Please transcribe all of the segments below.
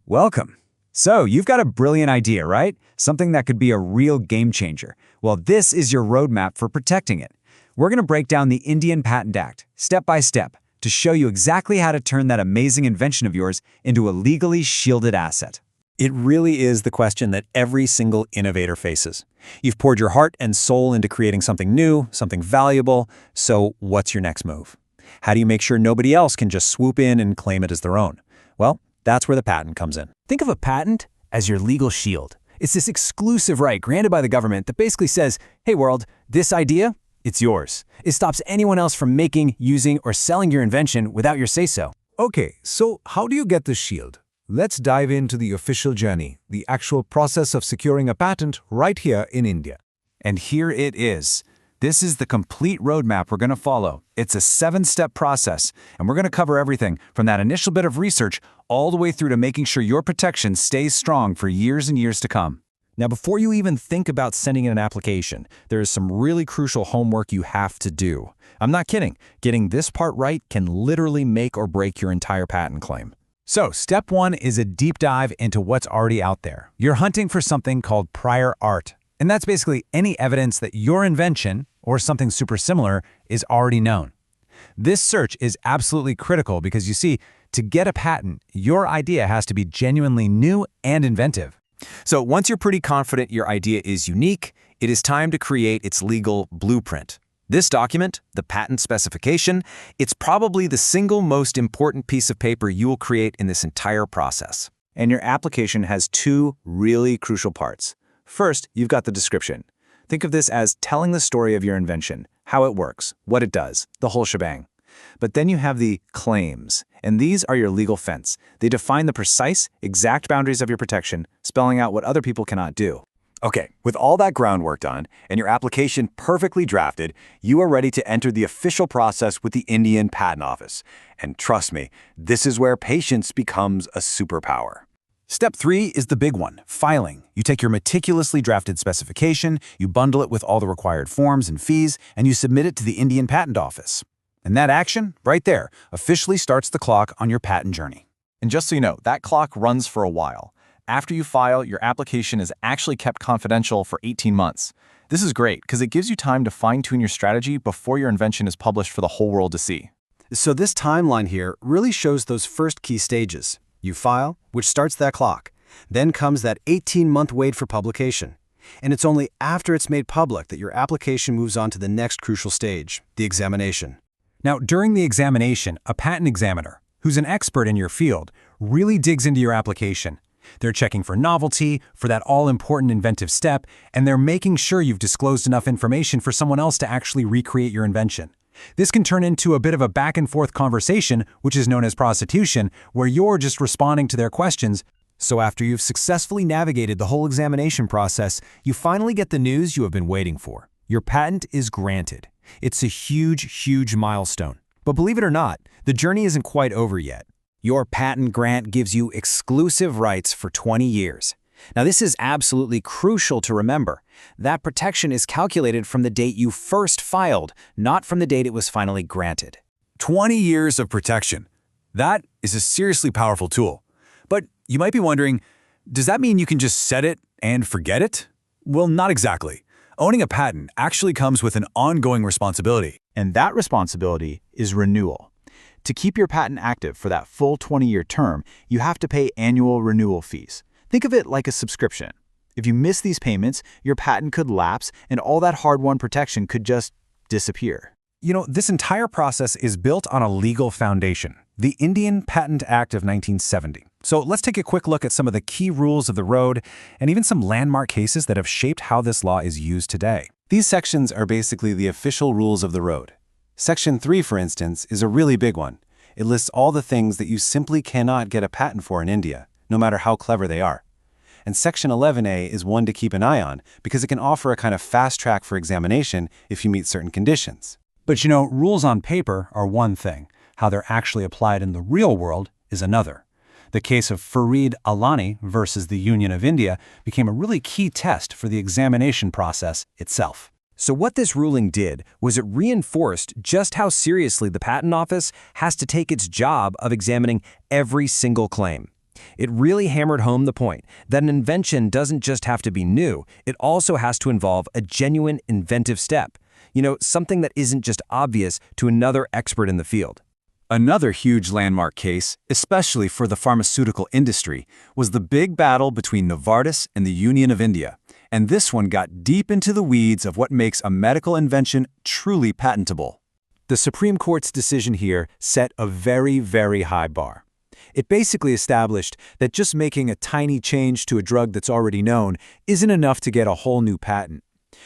Welcome. So, you've got a brilliant idea, right? Something that could be a real game changer. Well, this is your roadmap for protecting it. We're going to break down the Indian Patent Act, step by step, to show you exactly how to turn that amazing invention of yours into a legally shielded asset. It really is the question that every single innovator faces. You've poured your heart and soul into creating something new, something valuable, so what's your next move? How do you make sure nobody else can just swoop in and claim it as their own? Well, that's where the patent comes in. Think of a patent as your legal shield. It's this exclusive right granted by the government that basically says, hey world, this idea, it's yours. It stops anyone else from making, using, or selling your invention without your say-so. Okay, so how do you get this shield? Let's dive into the official journey, the actual process of securing a patent right here in India. And here it is. This is the complete roadmap we're going to follow. It's a 7-step process, and we're going to cover everything from that initial bit of research all the way through to making sure your protection stays strong for years and years to come. Now, before you even think about sending in an application, there is some really crucial homework you have to do. I'm not kidding. Getting this part right can literally make or break your entire patent claim. So, step 1 is a deep dive into what's already out there. You're hunting for something called prior art. And that's basically any evidence that your invention, or something super similar, is already known. This search is absolutely critical because you see, to get a patent, your idea has to be genuinely new and inventive. So once you're pretty confident your idea is unique, it is time to create its legal blueprint. This document, the patent specification, it's probably the single most important piece of paper you will create in this entire process. And your application has 2 really crucial parts. First, you've got the description. Think of this as telling the story of your invention, how it works, what it does, the whole shebang. But then you have the claims, and these are your legal fence. They define the precise, exact boundaries of your protection, spelling out what other people cannot do. Okay, with all that groundwork done and your application perfectly drafted, you are ready to enter the official process with the Indian Patent Office. And trust me, this is where patience becomes a superpower. Step 3 is the big one, filing. You take your meticulously drafted specification, you bundle it with all the required forms and fees, and you submit it to the Indian Patent Office. And that action, right there, officially starts the clock on your patent journey. And just so you know, that clock runs for a while. After you file, your application is actually kept confidential for 18 months. This is great because it gives you time to fine-tune your strategy before your invention is published for the whole world to see. So this timeline here really shows those first key stages. You file, which starts that clock. Then comes that 18-month wait for publication. And it's only after it's made public that your application moves on to the next crucial stage, the examination. Now, during the examination, a patent examiner, who's an expert in your field, really digs into your application. They're checking for novelty, for that all-important inventive step, and they're making sure you've disclosed enough information for someone else to actually recreate your invention. This can turn into a bit of a back-and-forth conversation, which is known as prosecution, where you're just responding to their questions. So after you've successfully navigated the whole examination process, you finally get the news you have been waiting for. Your patent is granted. It's a huge, huge milestone. But believe it or not, the journey isn't quite over yet. Your patent grant gives you exclusive rights for 20 years. Now, this is absolutely crucial to remember. That protection is calculated from the date you first filed, not from the date it was finally granted. 20 years of protection. That is a seriously powerful tool. But you might be wondering, does that mean you can just set it and forget it? Well, not exactly. Owning a patent actually comes with an ongoing responsibility. And that responsibility is renewal. To keep your patent active for that full 20-year term, you have to pay annual renewal fees. Think of it like a subscription. If you miss these payments, your patent could lapse and all that hard-won protection could just disappear. You know, this entire process is built on a legal foundation, the Indian Patent Act of 1970. So let's take a quick look at some of the key rules of the road and even some landmark cases that have shaped how this law is used today. These sections are basically the official rules of the road. Section 3, for instance, is a really big one. It lists all the things that you simply cannot get a patent for in India, no matter how clever they are. And Section 11A is one to keep an eye on because it can offer a kind of fast track for examination if you meet certain conditions. But you know, rules on paper are one thing. How they're actually applied in the real world is another. The case of Farid Alani versus the Union of India became a really key test for the examination process itself. So what this ruling did was it reinforced just how seriously the Patent Office has to take its job of examining every single claim. It really hammered home the point that an invention doesn't just have to be new, it also has to involve a genuine inventive step. Something that isn't just obvious to another expert in the field. Another huge landmark case, especially for the pharmaceutical industry, was the big battle between Novartis and the Union of India. And this one got deep into the weeds of what makes a medical invention truly patentable. The Supreme Court's decision here set a very, very high bar. It basically established that just making a tiny change to a drug that's already known isn't enough to get a whole new patent.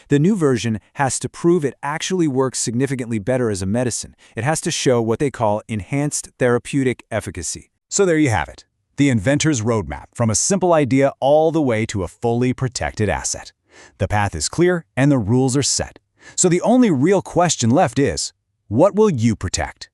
The new version has to prove it actually works significantly better as a medicine. It has to show what they call enhanced therapeutic efficacy. So there you have it, the inventor's roadmap, from a simple idea all the way to a fully protected asset. The path is clear and the rules are set. So the only real question left is, what will you protect?